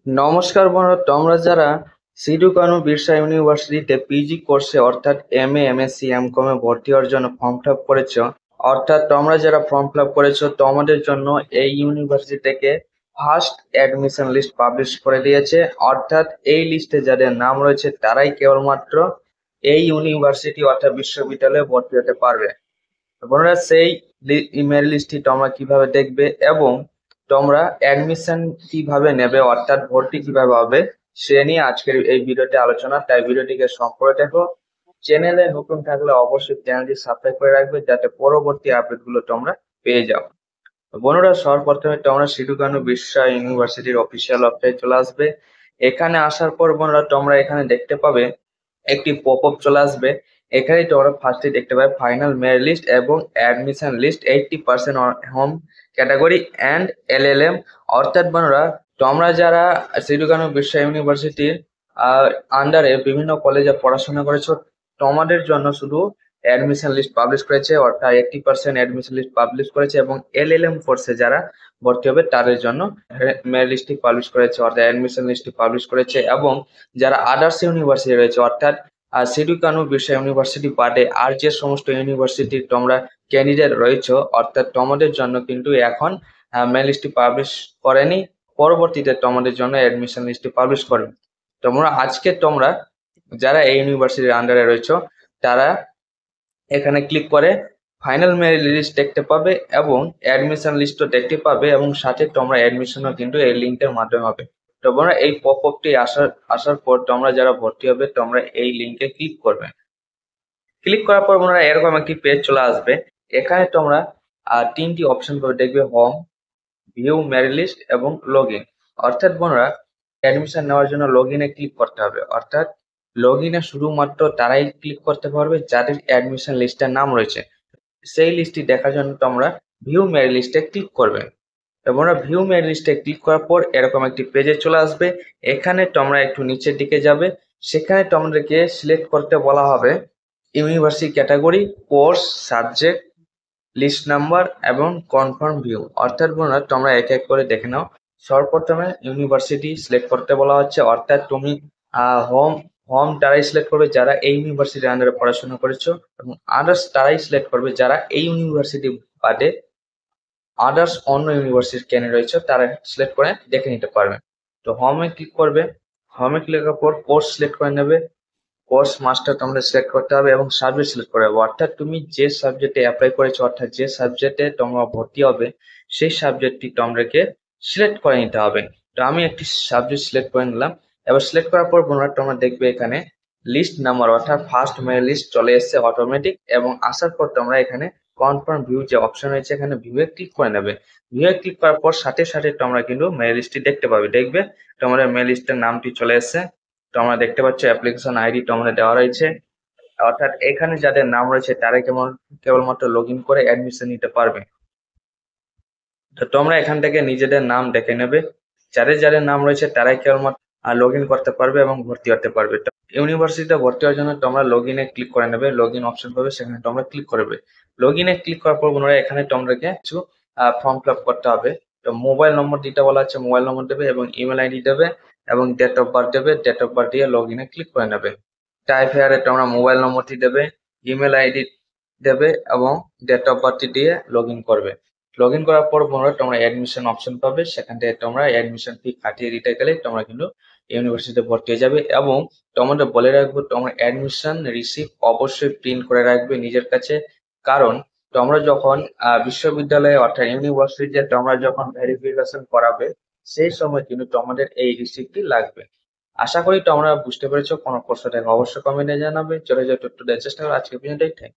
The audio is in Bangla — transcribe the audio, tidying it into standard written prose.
নমস্কার বন্ধুরা, তোমরা যারা সিধু কানু বিরসা ইউনিভার্সিটিতে পিজি কোর্সে অর্থাৎ এমএ, এমএসসি, এমকম এ ভর্তি হওয়ার জন্য ফর্ম ফিল আপ করেছো, অর্থাৎ তোমরা যারা ফর্ম ফিল আপ করেছো তোমাদের জন্য এই ইউনিভার্সিটি থেকে ফার্স্ট অ্যাডমিশন লিস্ট পাবলিশ করে দিয়েছে। অর্থাৎ এই লিস্টে যাদের নাম রয়েছে তারাই কেবলমাত্র এই ইউনিভার্সিটি অর্থাৎ বিশ্ববিদ্যালয়ে ভর্তি হতে পারবে। বন্ধুরা, সেই ইমেল লিস্টটি তোমরা কিভাবে দেখবে এবং তোমরা অ্যাডমিশন কিভাবে নেবে অর্থাৎ ভর্তি কিভাবে হবে সে নিয়ে আজকের এই ভিডিওতে আলোচনা। তাই ভিডিওটিকে সম্পূর্ণ দেখো। চ্যানেলে নতুন থাকলে অবশ্যই চ্যানেলটি সাবস্ক্রাইব করে রাখবে যাতে পরবর্তী আপডেটগুলো তোমরা পেয়ে যাও। বন্ধুরা, সর্বপ্রথমে তোমরা সিধু কানু বিরসা ইউনিভার্সিটির অফিসিয়াল ওয়েবসাইট চলে আসবে। এখানে আসার পর বন্ধুরা তোমরা এখানে দেখতে পাবে একটি পপ আপ চলে আসবে। এখানে তোমরা ফার্স্টে দেখতে পাবে ফাইনাল মেরিট লিস্ট এবং admission list 80% home category and LLM. অর্থাৎ বন্ধুরা, তোমরা যারা সিধু কানু বিরসা ইউনিভার্সিটির আন্ডারে বিভিন্ন কলেজে পড়াশোনা করেছো তোমাদের জন্য শুধু অ্যাডমিশন লিস্ট পাবলিশ করেছে, অর্থাৎ 80% অ্যাডমিশন লিস্ট পাবলিশ করেছে এবং এলএলএম কোর্সে যারা ভর্তি হবে তাদের জন্য মেরিট লিস্টটি পাবলিশ করেছে অর্থাৎ অ্যাডমিশন লিস্টটি পাবলিশ করেছে। এবং যারা আদার্স ইউনিভার্সিটি রয়েছে অর্থাৎ সিধু কানু বিরসা ইউনিভার্সিটি বাদে আর যে সমস্ত ইউনিভার্সিটির তোমরা ক্যান্ডিডেট রয়েছে অর্থাৎ তোমাদের জন্য কিন্তু এখন মেরিট লিস্টটি পাবলিশ করেনি, পরবর্তীতে তোমাদের জন্য অ্যাডমিশন লিস্টটি পাবলিশ করবে। তোমরা আজকে তোমরা যারা এই ইউনিভার্সিটির আন্ডারে রয়েছে তারা এখানে ক্লিক করে ফাইনাল মেরিট লিস্ট দেখতে পাবে এবং অ্যাডমিশন লিস্টও দেখতে পাবে এবং সাথে তোমরা অ্যাডমিশনও কিন্তু এই লিঙ্কের মাধ্যমে হবে। তোমরা এই পপ আপটি আসার পর তোমরা যারা ভর্তি হবে তোমরা এই লিঙ্কে ক্লিক করবে। ক্লিক করার পর তোমরা এরকম একটি পেজ চলে আসবে। এখানে তোমরা তিনটি অপশন পাবে, দেখবে হোম, ভিউ মেরিট লিস্ট এবং লগ ইন। অর্থাৎ বন্ধুরা, অ্যাডমিশন নেওয়ার জন্য লগ ইনে ক্লিক করতে হবে। অর্থাৎ লগ ইনে শুধুমাত্র তারাই ক্লিক করতে পারবে যাদের অ্যাডমিশন লিস্টের নাম রয়েছে। সেই লিস্টটি দেখার জন্য তোমরা ভিউ মেরিট লিস্টে ক্লিক করবে। তোমরা ভিউ মেরিট লিস্টে ক্লিক করার পর এরকম একটি পেজে চলে আসবে। এখানে তোমরা একটু নিচের দিকে যাবে, সেখানে তোমাদেরকে সিলেক্ট করতে বলা হবে university category, course, subject, list number এবং কনফার্ম ভিউ। অর্থাৎ বন্ধুরা তোমরা এক এক করে দেখে নাও। সর্বপ্রথমে ইউনিভার্সিটি সিলেক্ট করতে বলা হচ্ছে, অর্থাৎ তুমি হোম হোম তারাই সিলেক্ট করবে যারা এই ইউনিভার্সিটির আন্ডারে পড়াশোনা করেছো এবং আদার্স তারাই সিলেক্ট করবে যারা এই ইউনিভার্সিটি বাদে আদার্স অন্য ইউনিভার্সিটির ক্যান্ডিডেট রয়েছে তারা সিলেক্ট করে দেখে নিতে পারবে। তো হোমে ক্লিক করবে। হোমে ক্লিক করার পর কোর্স সিলেক্ট করে নেবে। কোর্স মাস্টার তোমরা সিলেক্ট করতে হবে এবং সাবজেক্ট সিলেক্ট করে হবে। অর্থাৎ তুমি যে সাবজেক্টে অ্যাপ্লাই করেছো অর্থাৎ যে সাবজেক্টে তোমরা ভর্তি হবে সেই সাবজেক্টটি তোমাদেরকে সিলেক্ট করে নিতে হবে। তো আমি একটি সাবজেক্ট সিলেক্ট করে নিলাম। এবার সিলেক্ট করার পর বন্ধুরা তোমরা দেখবে এখানে লিস্ট নাম্বার অর্থাৎ ফার্স্ট মেরিট লিস্ট চলে এসেছে অটোমেটিক এবং আসার পর তোমরা এখানে কনফার্ম ভিউ যে অপশন রয়েছে এখানে ভিউয়ে ক্লিক করে নেবে। ভিউয়ে ক্লিক করার পর সাথে সাথে তোমরা কিন্তু মেরিট লিস্টটি দেখতে পাবে। দেখবে তোমাদের মেরিট লিস্টের নামটি চলে এসেছে। তোমরা দেখতে পাচ্ছ অ্যাপ্লিকেশন আইডি তোমাদের দেওয়া রয়েছে। অর্থাৎ এখানে যাদের নাম রয়েছে তারাই কেবলমাত্র লগ ইন করে অ্যাডমিশন নিতে পারবে। তো তোমরা এখান থেকে নিজেদের নাম দেখে নেবে। যাদের যাদের নাম রয়েছে তারাই কেবলমাত্র লগ ইন করতে পারবে এবং ভর্তি হতে পারবে। তো ইউনিভার্সিটিতে ভর্তি হওয়ার জন্য তোমরা লগ ইনে ক্লিক করে নেবে। লগ ইন অপশন পাবে, সেখানে তোমরা ক্লিক করবে। লগ ইনে ক্লিক করার পর বন্ধুরা এখানে তোমাদেরকে কিছু ফর্ম ফিল আপ করতে হবে। তো মোবাইল নম্বর দিতে বলা হচ্ছে, মোবাইল নম্বর দেবে এবং ইমেল আইডি দেবে এবং ডেট অফ বার্থ দেবে। ডেট অফ বার্থ দিয়ে লগ ইনে ক্লিক করে নেবে। টাইপ হেয়ারে তোমরা মোবাইল নম্বরটি দেবে, ইমেল আইডি দেবে এবং ডেট অফ বার্থ দিয়ে লগ ইন করবে। লগ ইন করার পর বন্ধুরা তোমরা অ্যাডমিশন অপশন পাবে, সেখান থেকে তোমরা অ্যাডমিশন ফি কাটিয়ে দিতে গেলে তোমরা কিন্তু ইউনিভার্সিটিতে ভর্তি হয়ে যাবে। এবং তোমাদের বলে রাখবো তোমরা অ্যাডমিশন রিসিপ্ট অবশ্যই প্রিন্ট করে রাখবে নিজের কাছে, কারণ তোমরা যখন বিশ্ববিদ্যালয়ে অর্থাৎ ইউনিভার্সিটিতে তোমরা যখন ভেরিফিকেশন করাবে সেই সময় কিন্তু তোমাদের এই রিসিপ্টটি লাগবে। আশা করি তোমরা বুঝতে পেরেছো। কোনো প্রশ্ন থাকে অবশ্যই কমেন্টে জানাবে। চলে যাও, একটু দেওয়ার চেষ্টা করো। আজকে পর্যন্তই।